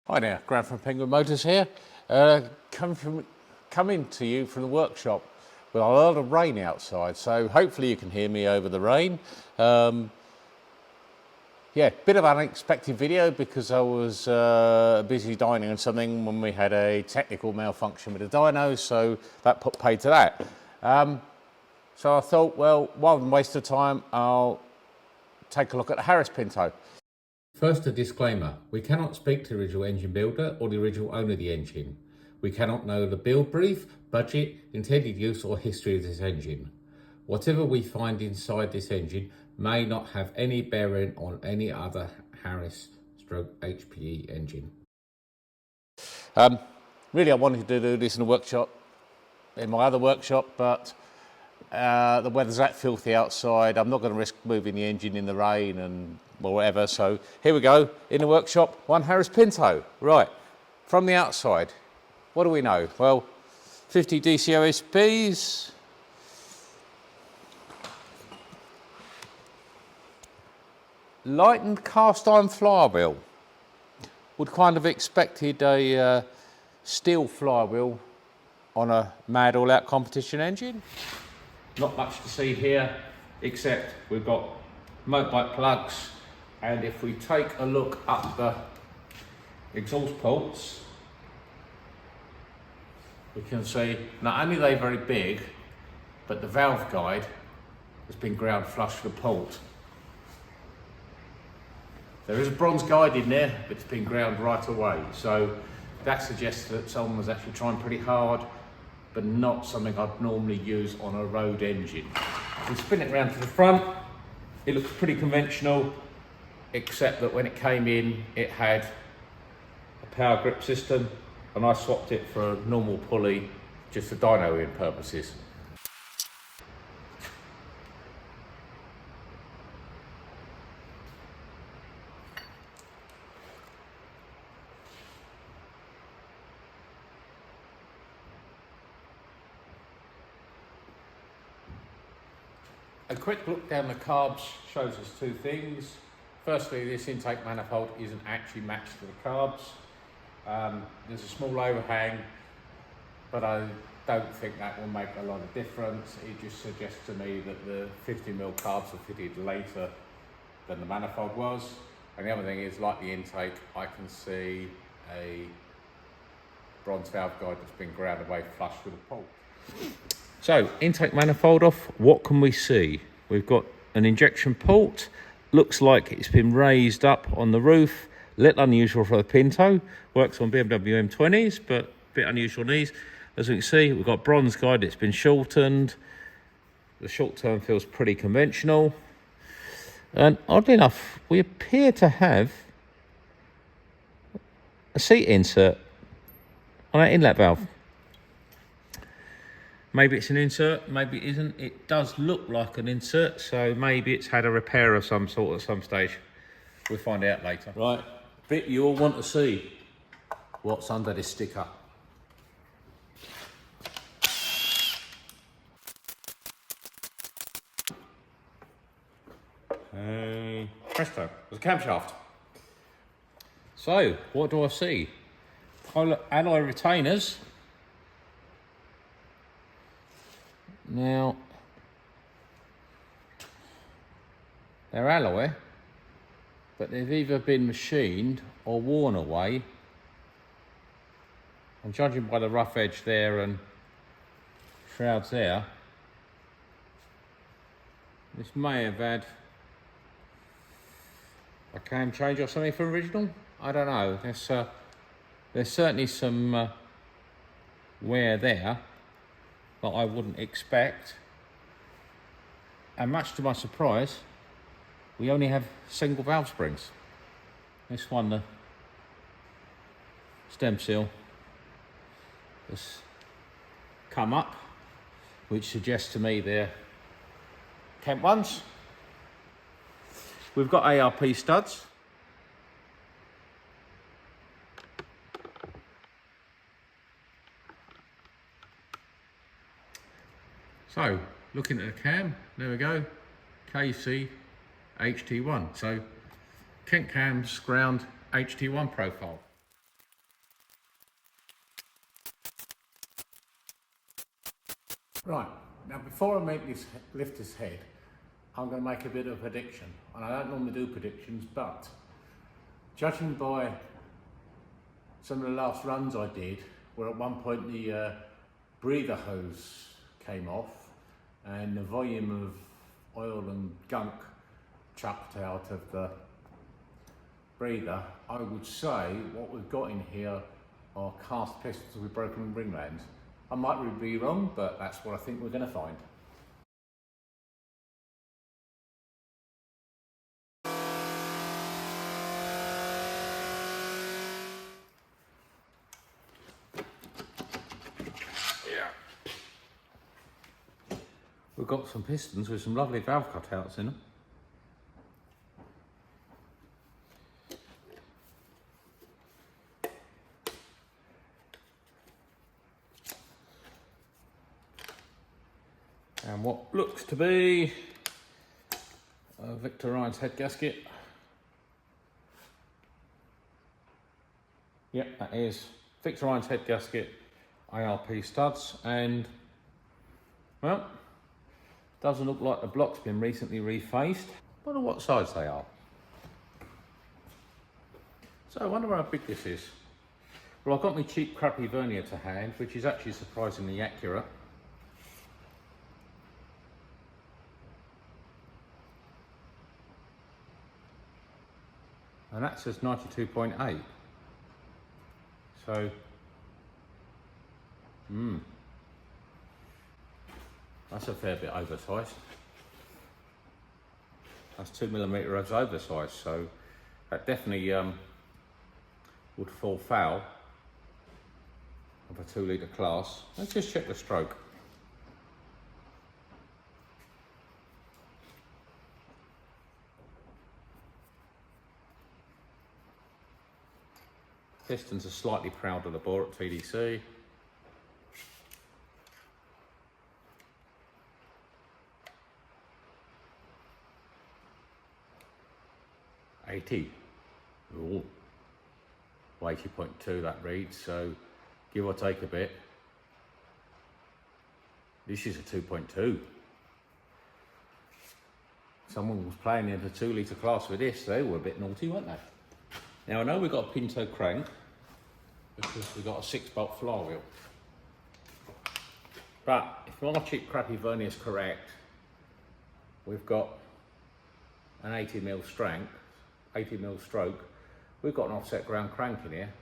Hi there, Grant from Penguin Motors here. Coming to you from the workshop with a lot of rain outside, so hopefully you can hear me over the rain. Yeah, bit of an unexpected video because I was busy dining on something when we had a technical malfunction with the dyno, so that put paid to that. So I thought, well, rather than waste of time, I'll take a look at the Harris Pinto. First, a disclaimer. We cannot speak to the original engine builder or the original owner of the engine. We cannot know the build brief, budget, intended use or history of this engine. Whatever we find inside this engine may not have any bearing on any other Harris/HPE engine. Really, I wanted to do this in a workshop, in my other workshop, but the weather's that filthy outside. I'm not going to risk moving the engine in the rain and whatever. So here we go in the workshop, one Harris Pinto. Right, from the outside, what do we know? Well, 50 DC OSPs, lightened cast iron flywheel. Would kind of expected a steel flywheel on a mad all-out competition engine. Not much to see here, except we've got motorbike plugs, and if we take a look up the exhaust ports, we can see not only are they very big, but the valve guide has been ground flush to the port. There is a bronze guide in there, but it's been ground right away, so that suggests that someone was actually trying pretty hard, but not something I'd normally use on a road engine. If we spin it around to the front, it looks pretty conventional, except that when it came in, it had a power grip system, and I swapped it for a normal pulley, just for dynoing purposes. A quick look down the carbs shows us two things. Firstly, this intake manifold isn't actually matched to the carbs. There's a small overhang, but I don't think that will make a lot of difference. It just suggests to me that the 50mm carbs were fitted later than the manifold was. And the other thing is, like the intake, I can see a bronze valve guide that's been ground away flush with the port. So, intake manifold off, what can we see? We've got an injection port, looks like it's been raised up on the roof, a little unusual for a Pinto, works on BMW M20s, but a bit unusual on these. As we can see, we've got bronze guide, it's been shortened. The short term feels pretty conventional. And oddly enough, we appear to have a seat insert on that inlet valve. Maybe it's an insert, maybe it isn't. It does look like an insert, so maybe it's had a repair of some sort at some stage. We'll find out later. Right, bit you all want to see what's under this sticker. Hey, presto, there's a camshaft. So, what do I see? Alloy retainers. Now, they're alloy, but they've either been machined or worn away. And judging by the rough edge there and shrouds there, this may have had a cam change or something from original. I don't know. There's certainly some wear there that I wouldn't expect, and much to my surprise, we only have single valve springs. This one, the stem seal has come up, which suggests to me they're Kent ones. We've got ARP studs. So, looking at the cam, there we go, KC HT1. So, Kent cams ground HT1 profile. Right, now before I lift this head, I'm going to make a bit of a prediction. And I don't normally do predictions, but judging by some of the last runs I did, where at one point the breather hose came off and the volume of oil and gunk chucked out of the breather, I would say what we've got in here are cast pistons with broken ringlands. I might be wrong, but that's what I think we're going to find. We've got some pistons with some lovely valve cutouts in them. And what looks to be a Victor Ryan's head gasket. Yep, that is Victor Ryan's head gasket, ARP studs, and well, doesn't look like the block's been recently refaced. I wonder what size they are. So I wonder how big this is. Well, I've got my cheap crappy vernier to hand, which is actually surprisingly accurate. And that says 92.8. So, that's a fair bit oversized. That's 2mm of oversized, so that definitely would fall foul of a 2-litre class. Let's just check the stroke. Pistons are slightly proud of the bore at TDC. Ooh, 80.2 that reads, so give or take a bit. This is a 2.2. Someone was playing in the 2-litre class with this, they were a bit naughty, weren't they? Now I know we've got a Pinto crank because we've got a 6-bolt flywheel. But if my cheap crappy vernier is correct, we've got an 80mm strength, 80mm stroke, we've got an offset ground crank in here.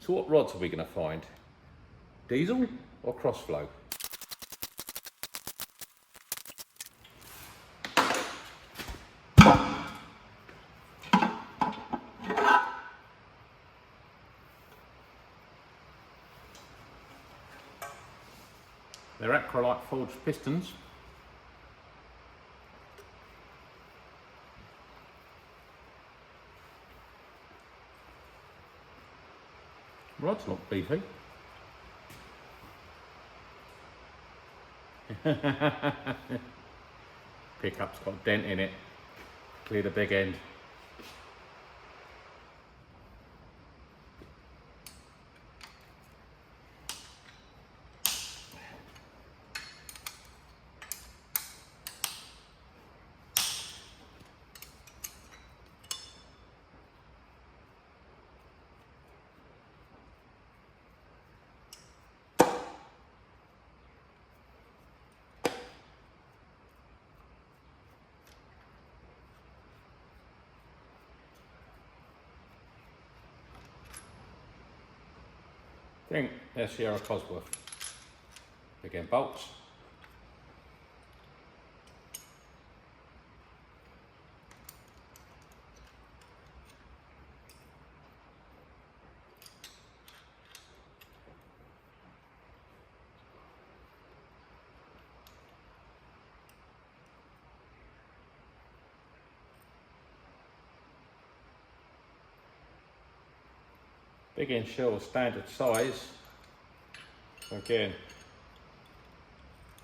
So what rods are we going to find? Diesel or crossflow? They're acrylite forged pistons. Rods look beefy. Pickup's got a dent in it. Clear the big end. I think they're Sierra Cosworth. Again, bolts. Big end shell, standard size. Again,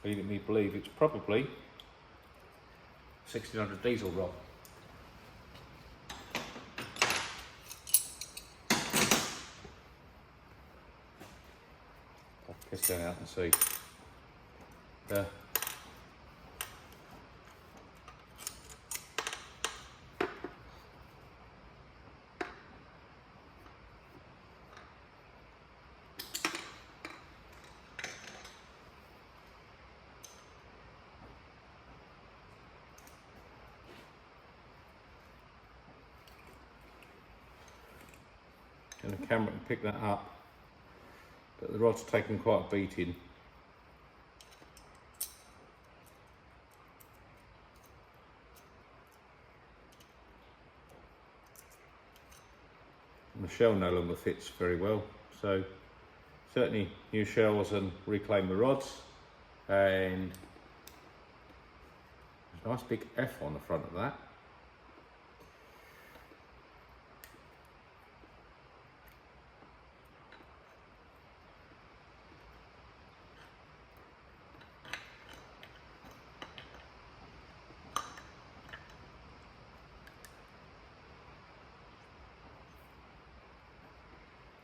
leading me to believe it's probably 1600 diesel rod. I'll piss that out and see. and the camera can pick that up, but the rod's taken quite a beating. And the shell no longer fits very well, so certainly new shells and reclaim the rods, and there's a nice big F on the front of that.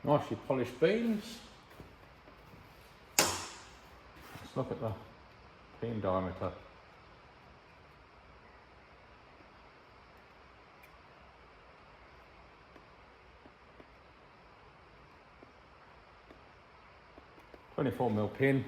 Nicely polished beams. Let's look at the pin diameter. .24mm pin.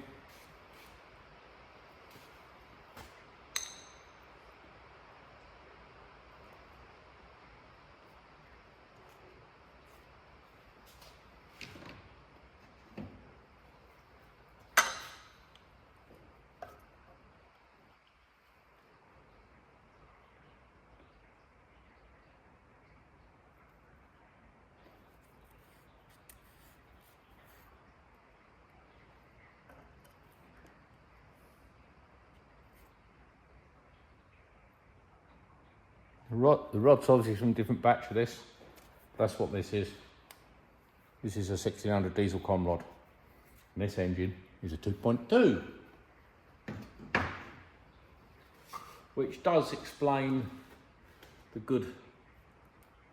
The rod's obviously from a different batch of this. That's what this is. This is a 1600 diesel con rod. And this engine is a 2.2. Which does explain the good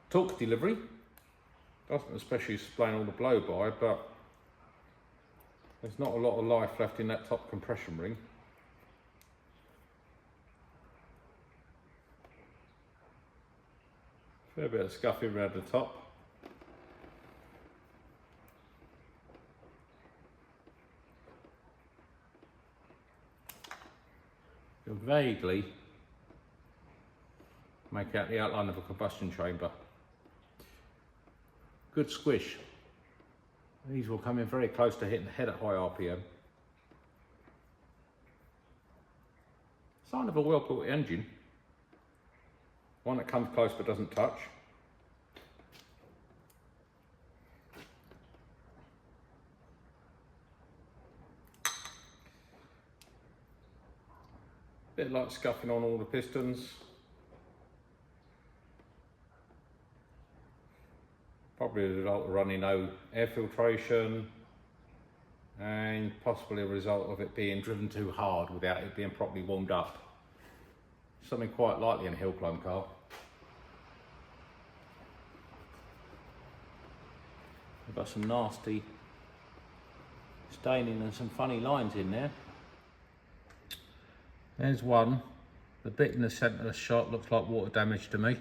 torque delivery. Doesn't especially explain all the blow-by, but there's not a lot of life left in that top compression ring. Fair bit of scuffing around the top. You can vaguely make out the outline of a combustion chamber. Good squish. These will come in very close to hitting the head at high RPM. Sign of a well-built engine. One that comes close but doesn't touch. Bit like scuffing on all the pistons. Probably a result of running no air filtration, and possibly a result of it being driven too hard without it being properly warmed up. Something quite likely in a hill climb car. We've got some nasty staining and some funny lines in there. There's one. The bit in the centre of the shot looks like water damage to me.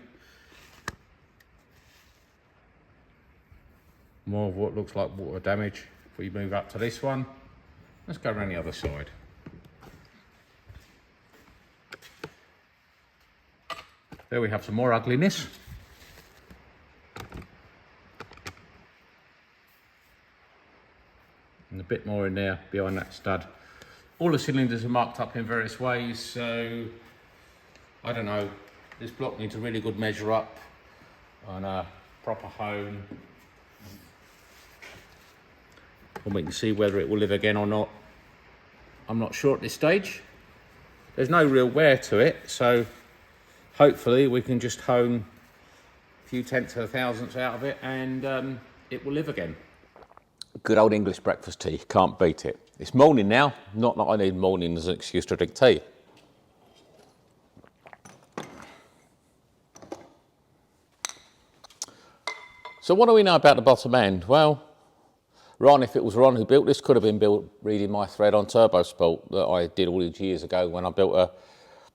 More of what looks like water damage. If we move up to this one, let's go around the other side. There we have some more ugliness. And a bit more in there behind that stud. All the cylinders are marked up in various ways, so I don't know. This block needs a really good measure up on a proper hone. And we can see whether it will live again or not. I'm not sure at this stage. There's no real wear to it, so hopefully we can just hone a few tenths of a thousandths out of it and it will live again. Good old English breakfast tea, can't beat it. It's morning now, not that I need morning as an excuse to drink tea. So what do we know about the bottom end? Well, Ron, if it was Ron who built this, could have been built reading my thread on Turbo Sport that I did all these years ago when I built a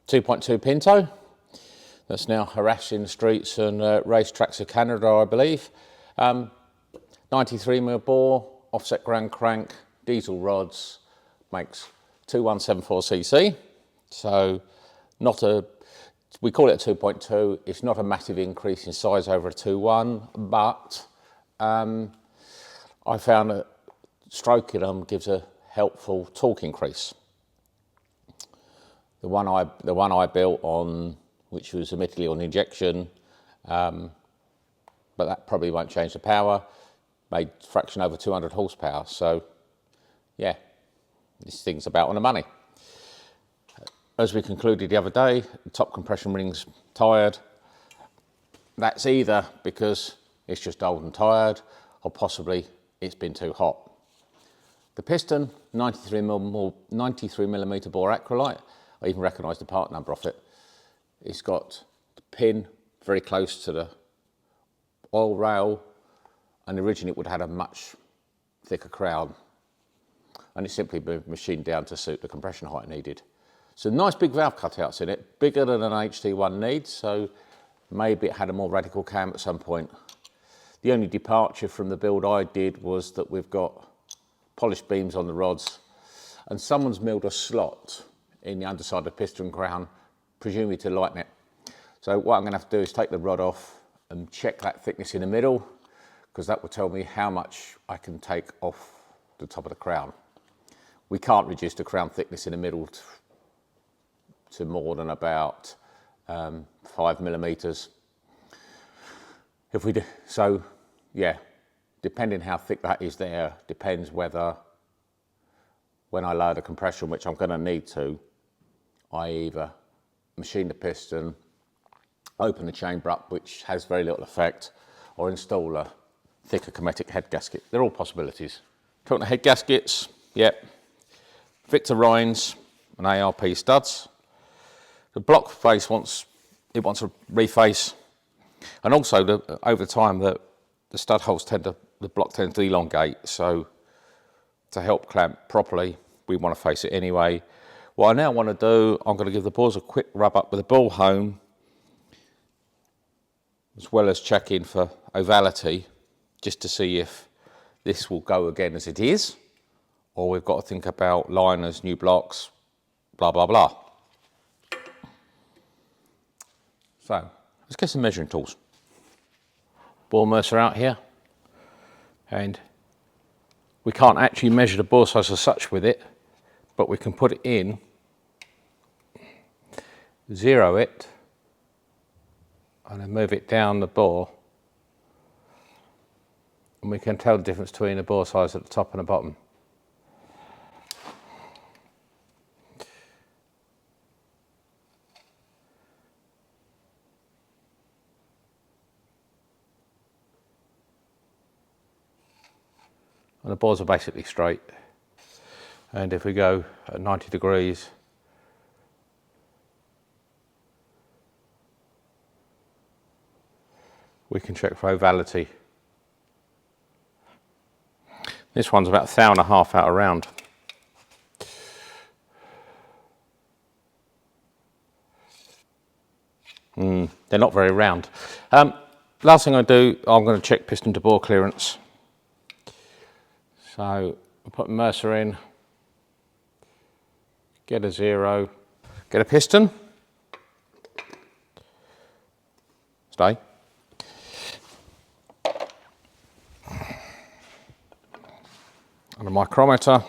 2.2 Pinto. That's now harassing the streets and racetracks of Canada, I believe. 93mm bore, offset ground crank, diesel rods, makes 2174cc. So not a, we call it a 2.2. It's not a massive increase in size over a 2.1, but I found that stroking them gives a helpful torque increase. The one I built on, which was admittedly on injection, but that probably won't change the power, made fraction over 200 horsepower. So yeah, this thing's about on the money. As we concluded the other day, the top compression ring's tired. That's either because it's just old and tired, or possibly it's been too hot. The piston, 93mm bore acrylite. I even recognise the part number off it. It's got the pin very close to the oil rail, and originally it would have had a much thicker crown, and it's simply been machined down to suit the compression height needed. So nice big valve cutouts in it, bigger than an HT1 needs, so maybe it had a more radical cam at some point. The only departure from the build I did was that we've got polished beams on the rods, and someone's milled a slot in the underside of the piston crown, presumably to lighten it. So what I'm going to have to do is take the rod off and check that thickness in the middle, because that will tell me how much I can take off the top of the crown. We can't reduce the crown thickness in the middle to more than about 5mm. If we do, so yeah, depending how thick that is there, depends whether when I lower the compression, which I'm going to need to, I either machine the piston, open the chamber up, which has very little effect, or install a thicker hermetic head gasket. They're all possibilities. Talking to head gaskets, yep. Victor Rhines and ARP studs. The block face wants a reface, and also over time the stud holes the block tends to elongate, so to help clamp properly, we want to face it anyway. What I now want to do, I'm going to give the bores a quick rub up with a ball hone, as well as checking for ovality, just to see if this will go again as it is, or we've got to think about liners, new blocks, blah, blah, blah. So let's get some measuring tools. Bore mercer out here, and we can't actually measure the bore size as such with it, but we can put it in, zero it, and then move it down the bore, and we can tell the difference between the bore size at the top and the bottom. And the bores are basically straight, and if we go at 90 degrees, we can check for ovality. This one's about 1.5 thou out of round. They're not very round. Last thing I do, I'm going to check piston to bore clearance. So I'll put mercer in, get a zero, get a piston, stay. And a micrometer.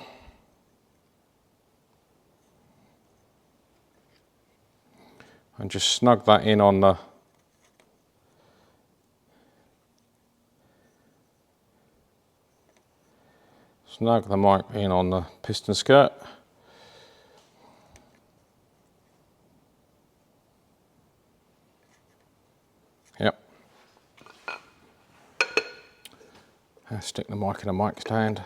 And just snug that in on the snug the mic in on the piston skirt. Yep. And stick the mic in a mic stand.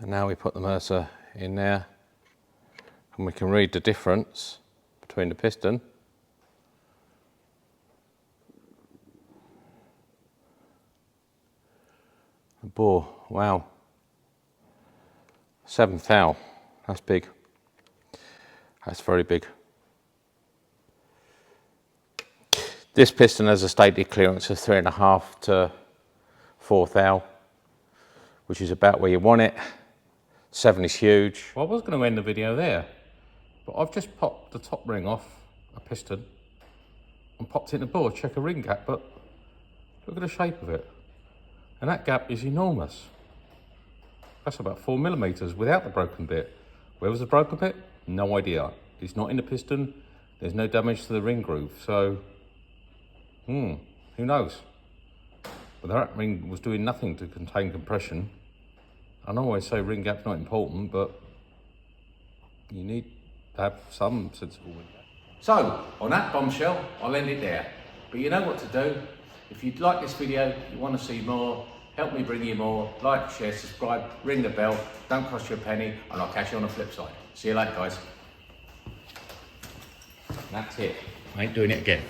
And now we put the Mercer in there and we can read the difference between the piston and bore. Wow, 7th thou, that's big, that's very big. This piston has a stated clearance of 3.5 to 4 thou, which is about where you want it. 7 is huge. Well, I was going to end the video there, but I've just popped the top ring off a piston and popped it in the bore, check a ring gap, but look at the shape of it. And that gap is enormous. That's about 4mm without the broken bit. Where was the broken bit? No idea. It's not in the piston. There's no damage to the ring groove. So, who knows? But that ring was doing nothing to contain compression. I always say ring gap's not important, but you need to have some sensible ring gap. So, on that bombshell, I'll end it there. But you know what to do. If you'd like this video, you want to see more, help me bring you more, like, share, subscribe, ring the bell, don't cost you a penny, and I'll catch you on the flip side. See you later, guys. That's it. I ain't doing it again.